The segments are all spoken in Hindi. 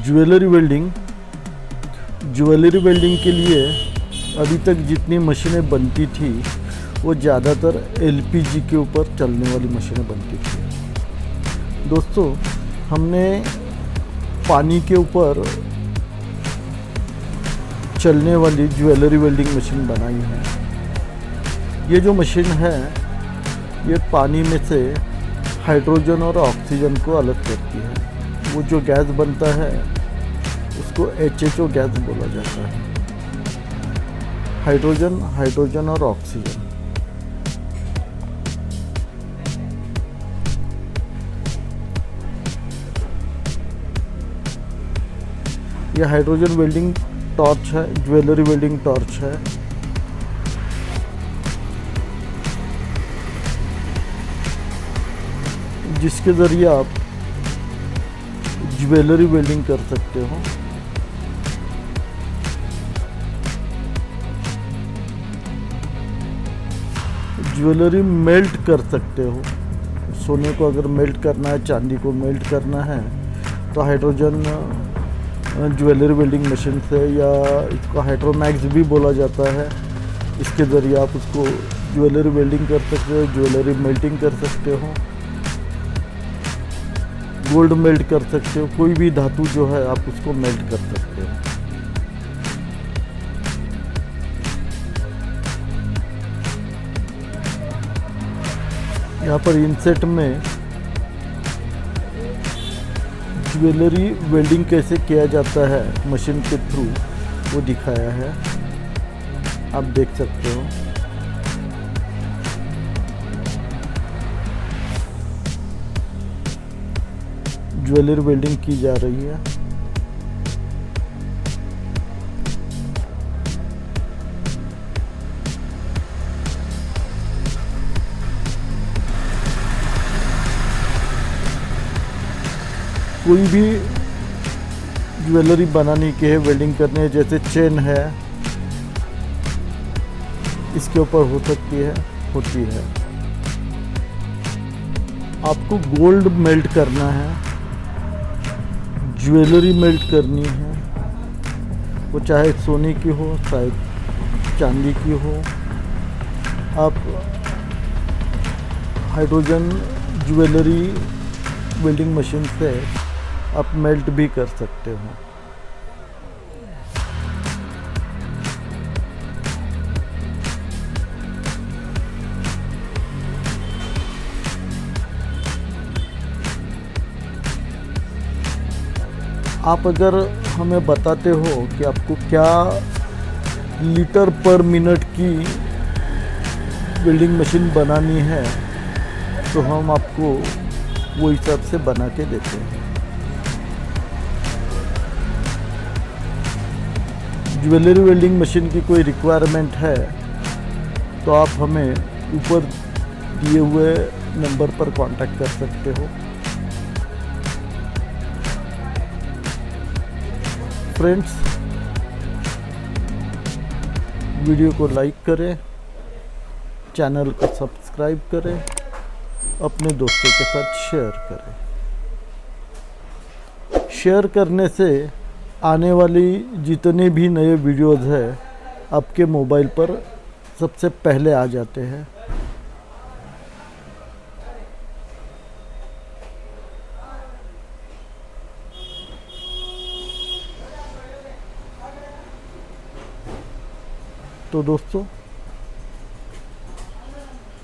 ज्वेलरी वेल्डिंग के लिए अभी तक जितनी मशीनें बनती थी वो ज़्यादातर एलपीजी के ऊपर चलने वाली मशीनें बनती थी। दोस्तों, हमने पानी के ऊपर चलने वाली ज्वेलरी वेल्डिंग मशीन बनाई है। ये जो मशीन है ये पानी में से हाइड्रोजन और ऑक्सीजन को अलग करती है। वो जो गैस बनता है उसको HHO गैस बोला जाता है। हाइड्रोजन और ऑक्सीजन। ये हाइड्रोजन वेल्डिंग टॉर्च है, ज्वेलरी वेल्डिंग टॉर्च है। जिसके ज़रिए आप ज्वेलरी वेल्डिंग कर सकते हो। ज्वेलरी मेल्ट कर सकते हो। सोने को अगर मेल्ट करना है, चांदी को मेल्ट करना है तो हाइड्रोजन ज्वेलरी वेल्डिंग मशीन से, या इसको हाइड्रोमैक्स भी बोला जाता है, इसके ज़रिए आप उसको ज्वेलरी वेल्डिंग कर सकते हो, ज्वेलरी मेल्टिंग कर सकते हो, गोल्ड मेल्ट कर सकते हो। कोई भी धातु जो है आप उसको मेल्ट कर सकते हो। यहाँ पर इनसेट में ज्वेलरी वेल्डिंग कैसे किया जाता है मशीन के थ्रू वो दिखाया है, आप देख सकते हो। ज्वेलरी वेल्डिंग की जा रही है। कोई भी ज्वेलरी बनाने के है, वेल्डिंग करने है, जैसे चेन है, इसके ऊपर हो सकती है, होती है। आपको गोल्ड मेल्ट करना है, ज्वेलरी मेल्ट करनी है, वो चाहे सोने की हो चाहे चांदी की हो, आप हाइड्रोजन ज्वेलरी वेल्डिंग मशीन से आप मेल्ट भी कर सकते हो। आप अगर हमें बताते हो कि आपको क्या लीटर पर मिनट की वेल्डिंग मशीन बनानी है तो हम आपको वो हिसाब से बना के देते हैं। ज्वेलरी वेल्डिंग मशीन की कोई रिक्वायरमेंट है तो आप हमें ऊपर दिए हुए नंबर पर कांटेक्ट कर सकते हो। फ्रेंड्स, वीडियो को लाइक करें, चैनल को सब्सक्राइब करें, अपने दोस्तों के साथ शेयर करें। शेयर करने से आने वाली जितने भी नए वीडियोज़ हैं आपके मोबाइल पर सबसे पहले आ जाते हैं। तो दोस्तों,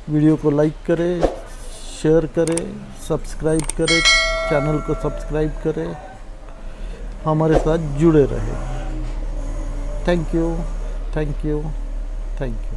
वीडियो को लाइक करें, शेयर करें, सब्सक्राइब करें, चैनल को सब्सक्राइब करें, हमारे साथ जुड़े रहें। Thank you, thank you, thank you.